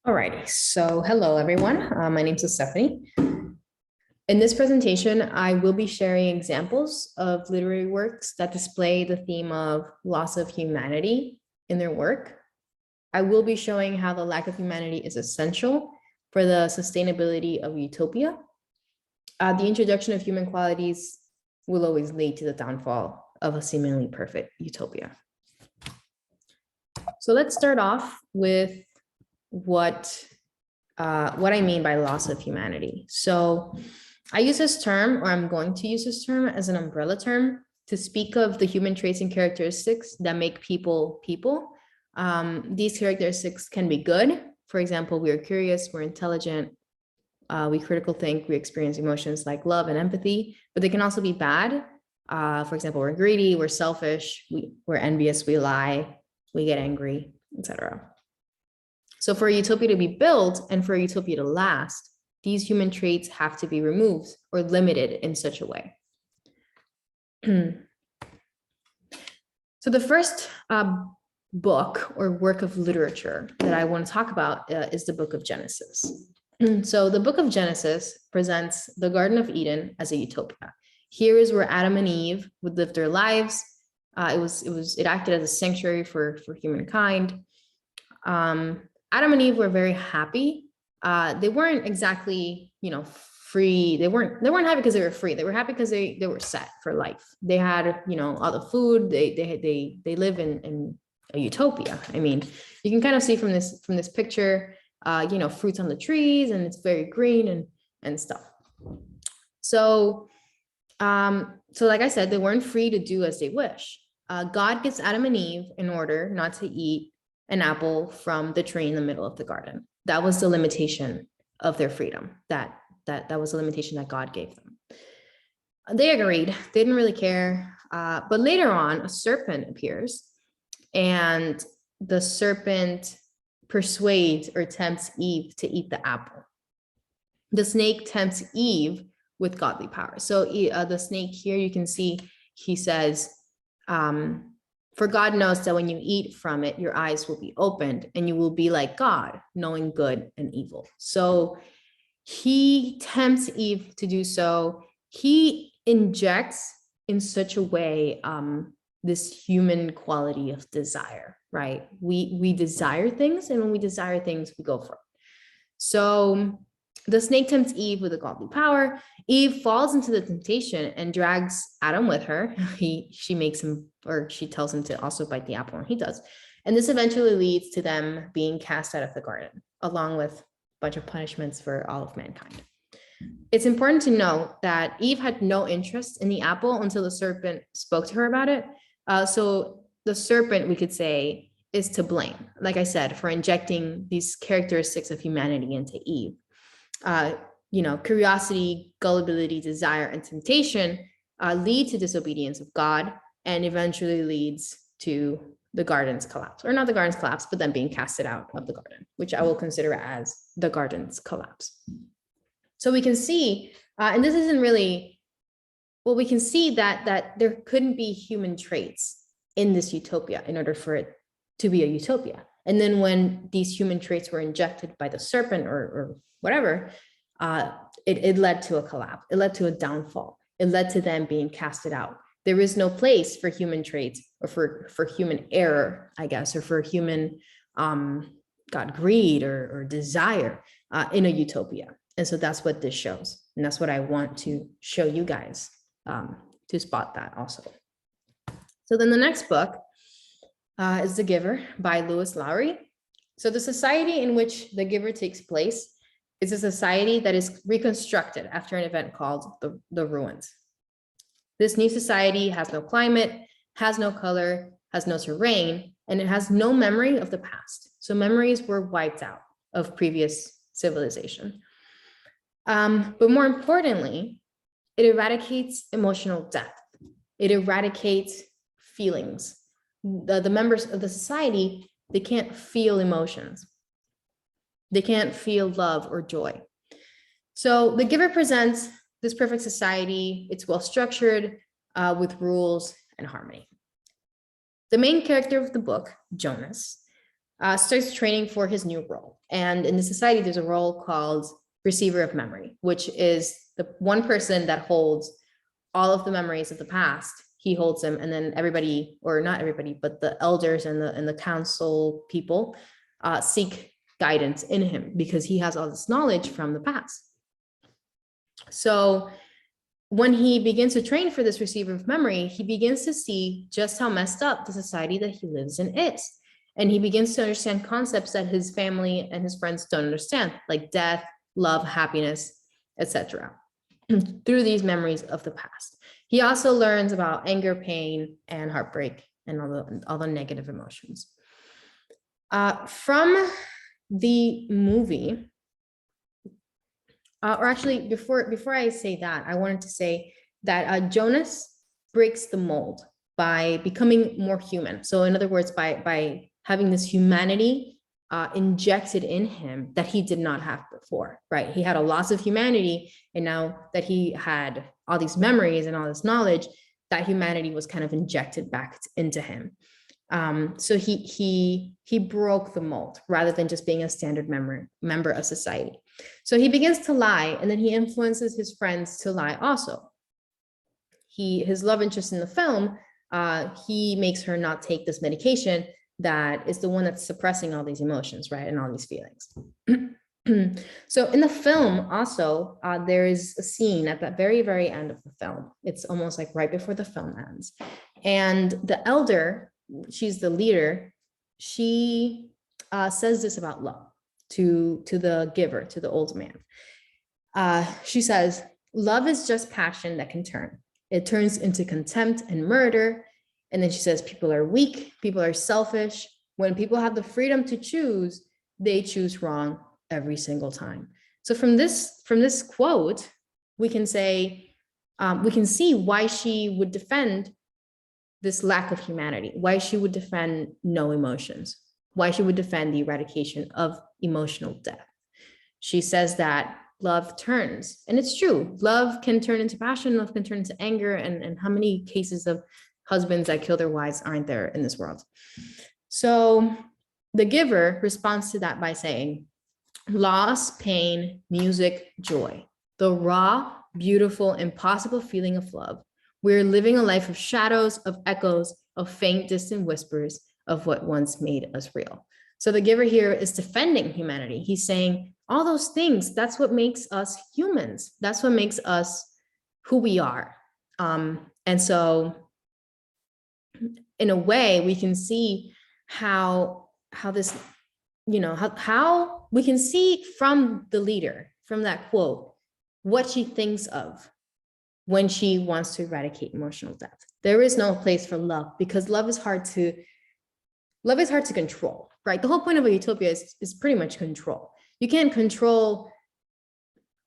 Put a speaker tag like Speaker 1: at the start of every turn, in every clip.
Speaker 1: Alrighty, so hello everyone. My name is Stephanie. In this presentation, I will be sharing examples of literary works that display the theme of loss of humanity in their work. I will be showing how the lack of humanity is essential for the sustainability of utopia. The introduction of human qualities will always lead to the downfall of a seemingly perfect utopia. So let's start off with what I mean by loss of humanity. So I use this term, or I'm going to use this term as an umbrella term to speak of the human traits and characteristics that make people people. These characteristics can be good. For example, we are curious, we're intelligent, we critical think, we experience emotions like love and empathy, but they can also be bad. For example, we're greedy, we're selfish, we're envious, we lie, we get angry, etc. So for a utopia to be built and for a utopia to last, these human traits have to be removed or limited in such a way. So the first book or work of literature that I want to talk about is the book of Genesis. So the book of Genesis presents the Garden of Eden as a utopia. Here is where Adam and Eve would live their lives. It acted as a sanctuary for humankind. Adam and Eve were very happy. They weren't exactly, free. They weren't happy because they were free. They were happy because they were set for life. They had, all the food. They live in a utopia. I mean, you can kind of see from this picture, fruits on the trees, and it's very green and stuff. So like I said, they weren't free to do as they wish. God gives Adam and Eve an order not to eat an apple from the tree in the middle of the garden. That was the limitation of their freedom. That was the limitation that God gave them. They agreed. They didn't really care. But later on, a serpent appears, and the serpent persuades or tempts Eve to eat the apple. The snake tempts Eve with godly power. So the snake here, you can see, he says, for God knows that when you eat from it, your eyes will be opened and you will be like God, knowing good and evil. So he tempts Eve to do so. He injects in such a way this human quality of desire, right? We desire things, and when we desire things, we go for it. So the snake tempts Eve with a godly power. Eve falls into the temptation and drags Adam with her. She makes him, or she tells him to also bite the apple, and he does. And this eventually leads to them being cast out of the garden, along with a bunch of punishments for all of mankind. It's important to note that Eve had no interest in the apple until the serpent spoke to her about it. So the serpent, we could say, is to blame, like I said, for injecting these characteristics of humanity into Eve. Curiosity, gullibility, desire, and temptation lead to disobedience of God, and eventually leads to the garden's collapse, or not the garden's collapse, but then being casted out of the garden, which I will consider as the garden's collapse. So we can see, and this isn't really, well, we can see that there couldn't be human traits in this utopia in order for it to be a utopia. And then when these human traits were injected by the serpent or whatever, it led to a collapse. It led to a downfall. It led to them being casted out. There is no place for human traits, or for human error, I guess, or for human greed or desire in a utopia. And so that's what this shows. And that's what I want to show you guys to spot that also. So then the next book is The Giver by Lewis Lowry. So the society in which The Giver takes place is a society that is reconstructed after an event called the Ruins. This new society has no climate, has no color, has no terrain, and it has no memory of the past. So memories were wiped out of previous civilization. But more importantly, it eradicates emotional depth. It eradicates feelings. The members of the society, they can't feel emotions. They can't feel love or joy. So The Giver presents this perfect society. It's well structured with rules and harmony. The main character of the book, Jonas, starts training for his new role. And in the society, there's a role called receiver of memory, which is the one person that holds all of the memories of the past. He holds them, and then everybody, or not everybody, but the elders and the council people seek guidance in him because he has all this knowledge from the past. So when he begins to train for this receiver of memory, he begins to see just how messed up the society that he lives in is. And he begins to understand concepts that his family and his friends don't understand, like death, love, happiness, etc., through these memories of the past. He also learns about anger, pain, and heartbreak, and all the negative emotions. From the movie, or actually, before I say that, I wanted to say that Jonas breaks the mold by becoming more human. So in other words, by having this humanity injected in him that he did not have before, right? He had a loss of humanity, and now that he had all these memories and all this knowledge, that humanity was kind of injected back into him. So he broke the mold rather than just being a standard member of society. So he begins to lie, and then he influences his friends to lie also. His love interest in the film, he makes her not take this medication that is the one that's suppressing all these emotions, right? And all these feelings. So in the film also, there is a scene at the very, very end of the film. It's almost like right before the film ends. And the elder, she's the leader, she says this about love to the giver, to the old man. She says, love is just passion that can turn. It turns into contempt and murder. And then she says, people are weak, people are selfish. When people have the freedom to choose, they choose wrong every single time. So from this quote, we can say, we can see why she would defend this lack of humanity, why she would defend no emotions, why she would defend the eradication of emotional death. She says that love turns, and it's true. Love can turn into passion, love can turn into anger, and how many cases of husbands that kill their wives aren't there in this world? So the giver responds to that by saying, loss, pain, music, joy, the raw, beautiful, impossible feeling of love. We're living a life of shadows, of echoes, of faint, distant whispers of what once made us real. So the giver here is defending humanity. He's saying all those things, that's what makes us humans. That's what makes us who we are. And so in a way, we can see how this, how we can see from the leader, from that quote, what she thinks of when she wants to eradicate emotional death. There is no place for love, because love is hard to control, right? The whole point of a utopia is pretty much control. You can't control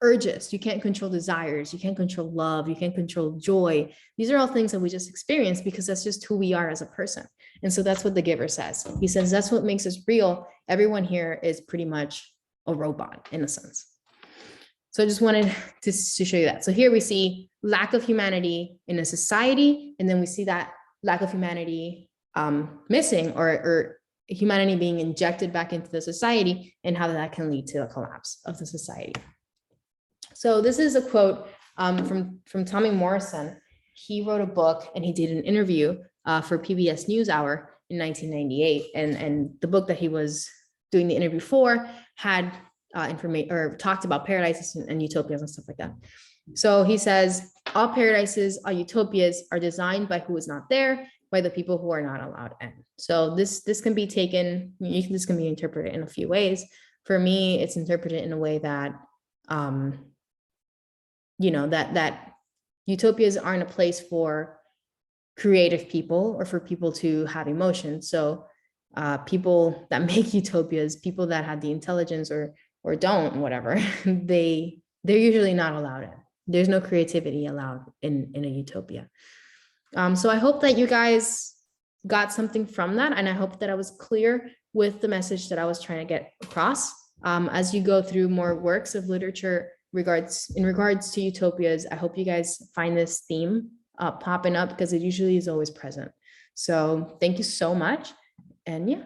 Speaker 1: urges, you can't control desires, you can't control love, you can't control joy. These are all things that we just experience because that's just who we are as a person. And so that's what the giver says. He says that's what makes us real. Everyone here is pretty much a robot in a sense. So I just wanted to show you that. So here we see lack of humanity in a society, and then we see that lack of humanity missing, or humanity being injected back into the society, and how that can lead to a collapse of the society. So this is a quote from Tommy Morrison. He wrote a book and he did an interview for PBS NewsHour in 1998. And the book that he was doing the interview for had information, or talked about paradises and utopias and stuff like that. So he says, all paradises, all utopias are designed by who is not there, by the people who are not allowed in. So this can be taken, this can be interpreted in a few ways. For me, it's interpreted in a way that that utopias aren't a place for creative people or for people to have emotions. So people that make utopias, people that have the intelligence or don't, whatever, they're usually not allowed in. There's no creativity allowed in a utopia. So I hope that you guys got something from that, and I hope that I was clear with the message that I was trying to get across. As you go through more works of literature in regards to utopias, I hope you guys find this theme popping up, because it usually is always present. So thank you so much. And yeah.